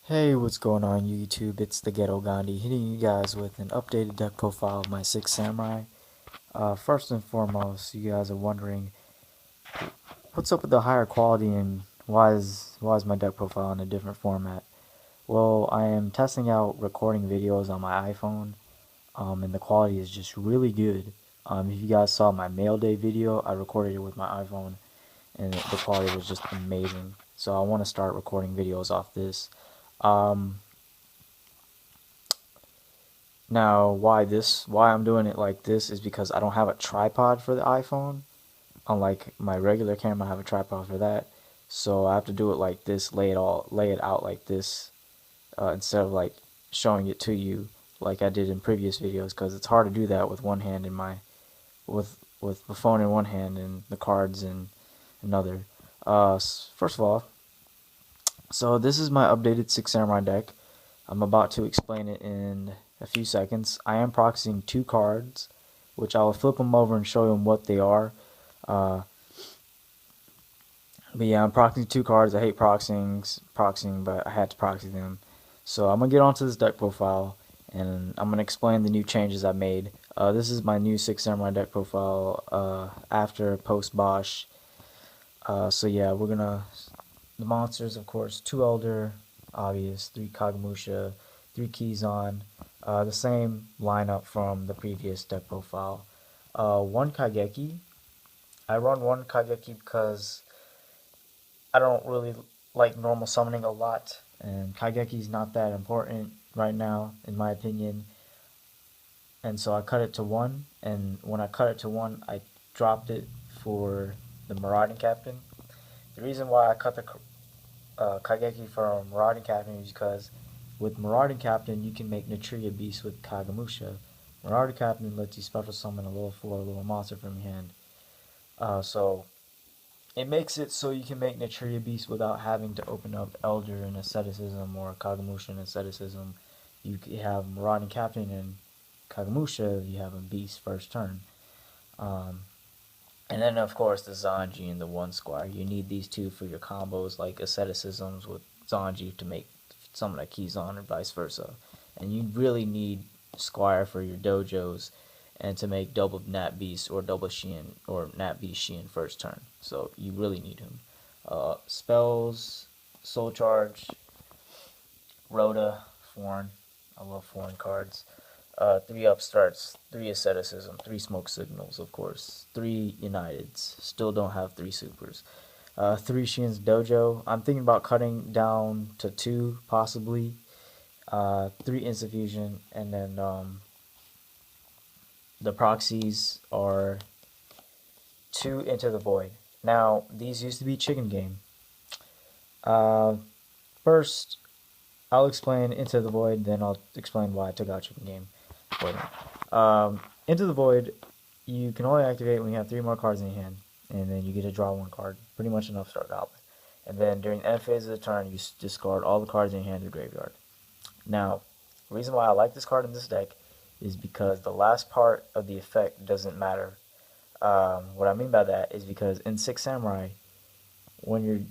Hey, what's going on YouTube? It's the Ghetto Gandhi hitting you guys with an updated deck profile of my 6 Samurai. First and foremost, you guys are wondering what's up with the higher quality and why is my deck profile in a different format? Well, I am testing out recording videos on my iPhone, and the quality is just really good. If you guys saw my mail day video, I recorded it with my iPhone, and the quality was just amazing. So I want to start recording videos off this. Um, Now, why I'm doing it like this is because I don't have a tripod for the iPhone. Unlike my regular camera, I have a tripod for that. So I have to do it like this, lay it out like this, instead of like showing it to you like I did in previous videos, because it's hard to do that with one hand in my with the phone in one hand and the cards in another. First of all, so this is my updated Six Samurai deck. I'm about to explain it in a few seconds. I am proxying two cards, which I will flip them over and show them what they are. Uh, but yeah, I'm proxying two cards. I hate proxying, but I had to proxy them. So I'm gonna get onto this deck profile, and I'm gonna explain the new changes I made. This is my new Six Samurai deck profile after post Bosch. So yeah, the monsters, of course, 2 Elder, obvious, 3 Kagemusha, 3 Kizan, the same lineup from the previous deck profile. 1 Kageki. I run 1 Kageki because I don't really like normal summoning a lot, and Kageki is not that important right now, in my opinion. And so I cut it to 1, and when I cut it to 1, I dropped it for the Marauding Captain. The reason why I cut the Kageki from Marauding Captain is because with Marauding Captain you can make Natria Beast with Kagemusha. Marauding Captain lets you special summon a level 4 little monster from your hand. So it makes it so you can make Natria Beast without having to open up Elder and Asceticism or Kagemusha and Asceticism. You have Marauding Captain and Kagemusha, you have a Beast first turn. Um, And then, of course, the Zanji and the One Squire. You need these two for your combos, like Asceticisms with Zanji to make summon a Kizan, or vice versa. And you really need Squire for your dojos and to make double Nat Beast or double Shien or Nat Beast Shien first turn. So you really need him. Spells, Soul Charge, Rhoda, Foreign. I love foreign cards. 3 upstarts, 3 asceticism, 3 smoke signals, of course, 3 uniteds. Still don't have 3 supers. 3 Shin's dojo. I'm thinking about cutting down to 2 possibly. 3 insuffusion, and then the proxies are 2 into the void. Now these used to be chicken game. First, I'll explain Into the Void, then I'll explain why I took out Chicken Game for them. Into the Void, you can only activate when you have 3 more cards in your hand, and then you get to draw 1 card. Pretty much enough start Goblin. And then during the end phase of the turn, you discard all the cards in your hand to the graveyard. Now, the reason why I like this card in this deck is because the last part of the effect doesn't matter. What I mean by that is because in Six Samurai, when you're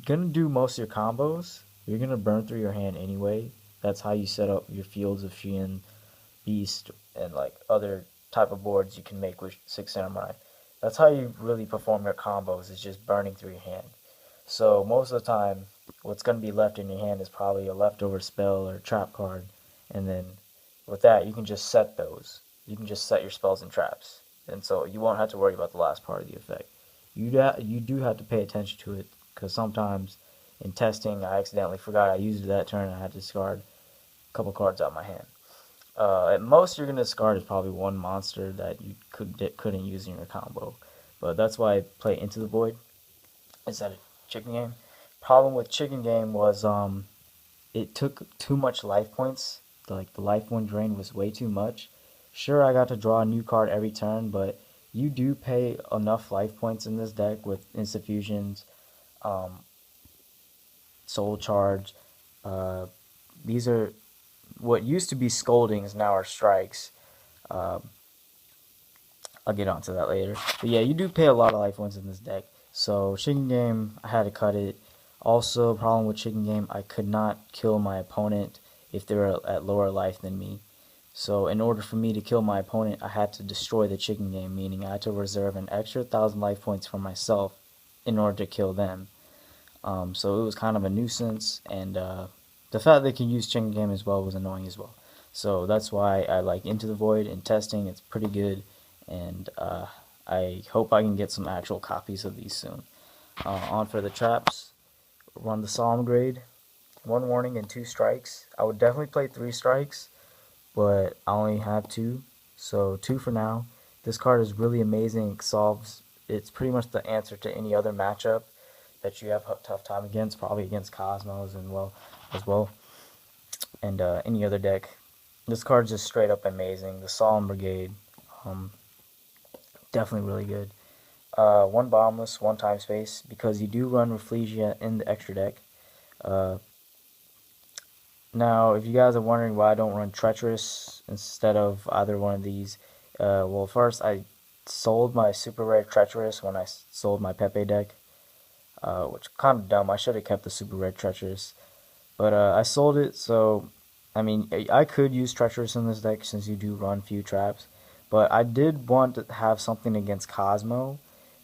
gonna do most of your combos, you're gonna burn through your hand anyway. That's how you set up your fields of Shien, Beast, and like other type of boards you can make with Six Samurai. That's how you really perform your combos, is just burning through your hand. So most of the time, what's gonna be left in your hand is probably a leftover spell or trap card, and then with that you can just set those. You can just set your spells and traps, and so you won't have to worry about the last part of the effect. You do have to pay attention to it, because sometimes in testing I accidentally forgot I used it that turn and I had to discard a couple cards out of my hand. At most you're going to discard is probably 1 monster that you couldn't use in your combo. But that's why I play Into the Void instead of Chicken Game. Problem with Chicken Game was it took too much life points. Like the life point drain was way too much. Sure, I got to draw a new card every turn, but you do pay enough life points in this deck with Insuffusions, Soul Charge. These are what used to be Scoldings, now are Strikes. Uh, I'll get onto that later. But yeah, you do pay a lot of life points in this deck. So Chicken Game, I had to cut it. Also, problem with chicken game, I could not kill my opponent if they were at lower life than me. So in order for me to kill my opponent, I had to destroy the chicken game, meaning I had to reserve an extra 1,000 life points for myself in order to kill them. So it was kind of a nuisance, and the fact they can use chicken game as well was annoying as well. So that's why I like Into the Void and testing. It's pretty good, and I hope I can get some actual copies of these soon. On for the traps. Run the Solemn grade. 1 warning and 2 strikes. I would definitely play 3 strikes, but I only have 2, so 2 for now. This card is really amazing. It's pretty much the answer to any other matchup that you have a tough time against, probably against Cosmos and as well, and any other deck. This card's just straight up amazing. The Solemn Brigade, um, definitely really good. 1 Bombless, 1 Time Space, because you do run Rafflesia in the extra deck. Now, if you guys are wondering why I don't run Treacherous instead of either one of these, well, first, I sold my super rare Treacherous when I sold my Pepe deck, which kind of dumb. I should have kept the super rare Treacherous, but I sold it, so, I mean, I could use Treacherous in this deck since you do run few traps, but I did want to have something against Cosmo,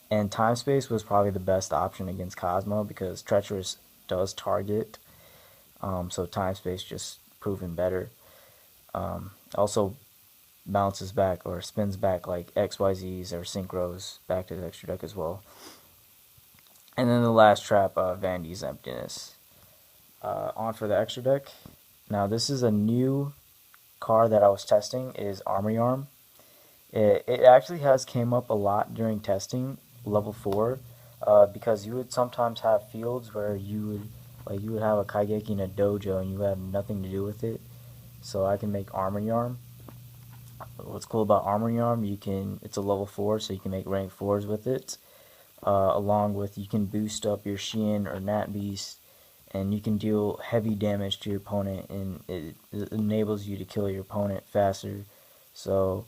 and Time Space was probably the best option against Cosmo because Treacherous does target. So Time Space just proven better. Also bounces back or spins back like XYZs or Synchros back to the extra deck as well. And then the last trap, Vandy's Emptiness. On for the extra deck. Now this is a new card that I was testing, is Armory Arm. It actually has came up a lot during testing, level 4, because you would sometimes have fields where you would have a Kaigeki in a dojo and you have nothing to do with it. So I can make Armory Arm. What's cool about Armory Arm, it's a level 4, so you can make rank 4s with it. Along with, you can boost up your Shein or Nat Beast, and you can deal heavy damage to your opponent, and it enables you to kill your opponent faster. So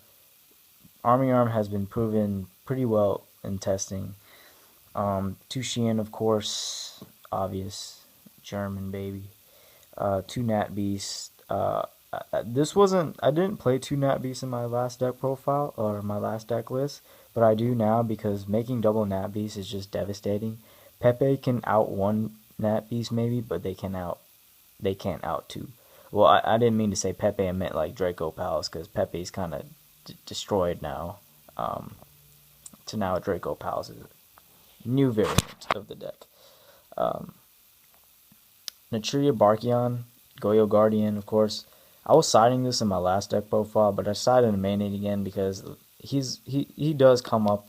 Armory Arm has been proven pretty well in testing. 2 Shein, of course, obvious, German baby. 2 Nat Beast. I didn't play 2 Nat Beasts in my last deck profile or my last deck list, but I do now because making double Nat Beast is just devastating. Pepe can out 1 Nat Beast maybe, but they can't out 2. Well, I didn't mean to say Pepe, I meant like Draco Palace, because Pepe's kind of destroyed now. To now Draco Palace is a new variant of the deck. Naturia Barkion, Goyo Guardian, of course. I was siding this in my last deck profile, but I decided to main it again because he does come up.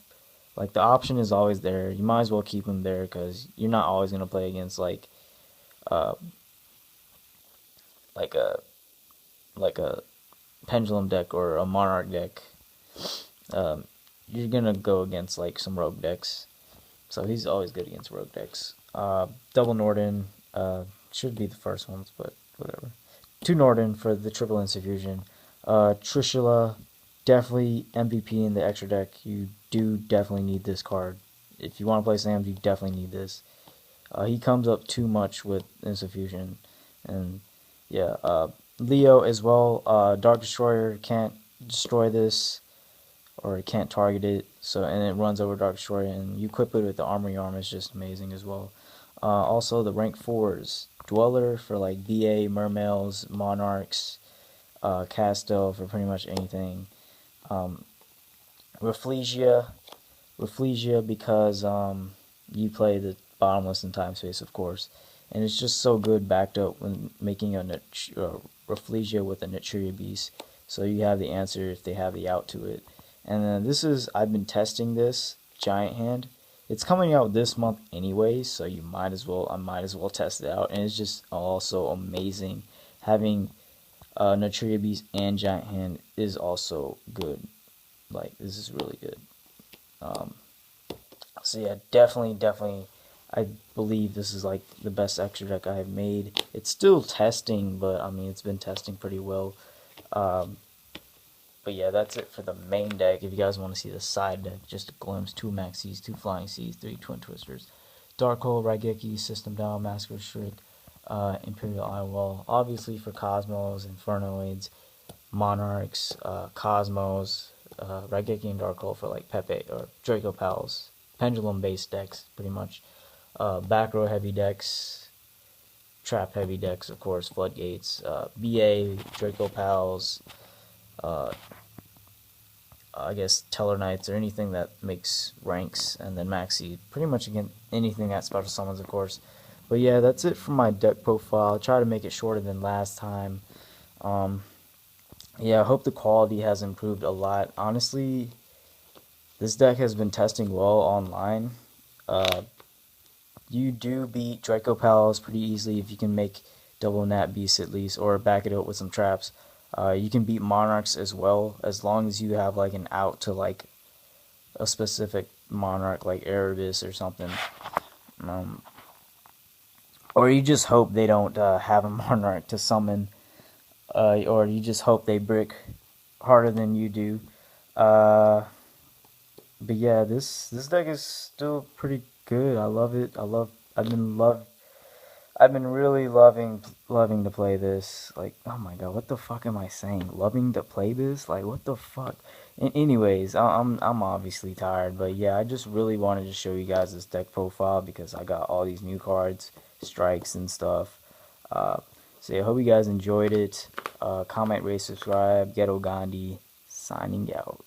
Like, the option is always there. You might as well keep him there because you're not always going to play against like a Pendulum deck or a Monarch deck. You're going to go against like some rogue decks. So he's always good against rogue decks. Double Norden should be the first ones, but whatever. 2 Norden for the triple infusion. Trishula, definitely MVP in the extra deck. You do definitely need this card. If you want to play Sam, you definitely need this. He comes up too much with Insuffusion. And yeah, Leo as well. Dark Destroyer can't destroy this, or it can't target it. So, and it runs over Dark Destroyer, and you equip it with the Armory Arm is just amazing as well. Also the rank 4s. Dweller for like BA, Mermails, Monarchs, Castel for pretty much anything. Rafflesia because you play the Bottomless in Time Space, of course, and it's just so good backed up when making a Rafflesia with a Naturia Beast. So you have the answer if they have the out to it. And then I've been testing this Giant Hand. It's coming out this month anyway, so I might as well test it out. And it's just also amazing. Having Naturia Beast and Giant Hand is also good. Like, this is really good. So yeah, definitely, I believe this is like the best extra deck I have made. It's still testing, but I mean, it's been testing pretty well. But yeah, that's it for the main deck. If you guys want to see the side deck, just a glimpse: 2 Maxis, 2 Flying Seas, 3 Twin Twisters, Dark Hole, Raigeki, System Down, Massacre Shriek, Imperial Eyewall. Obviously for Cosmos, Infernoids, Monarchs, Cosmos, Raigeki and Dark Hole for like Pepe or Draco Pals. Pendulum based decks, pretty much. Back row heavy decks, trap heavy decks, of course, Floodgates, BA, Draco Pals, uh, I guess Teller Knights or anything that makes ranks, and then Maxi. Pretty much again anything that special summons, of course. But yeah, that's it for my deck profile. I'll try to make it shorter than last time. Um, yeah, I hope the quality has improved a lot. Honestly, this deck has been testing well online. Uh, you do beat Draco Palace pretty easily if you can make double Nat Beasts at least, or back it up with some traps. You can beat Monarchs as well, as long as you have like an out to like a specific Monarch like Erebus or something. Um, or you just hope they don't have a Monarch to summon, or you just hope they brick harder than you do. But yeah, this deck is still pretty good. I love it. I've been really loving to play this. Like, oh my god, what the fuck am I saying? Loving to play this? Like, what the fuck? Anyways, I'm obviously tired, but yeah, I just really wanted to show you guys this deck profile because I got all these new cards, strikes and stuff. Uh, so yeah, I hope you guys enjoyed it. Comment, rate, subscribe. Ghetto Gandhi signing out.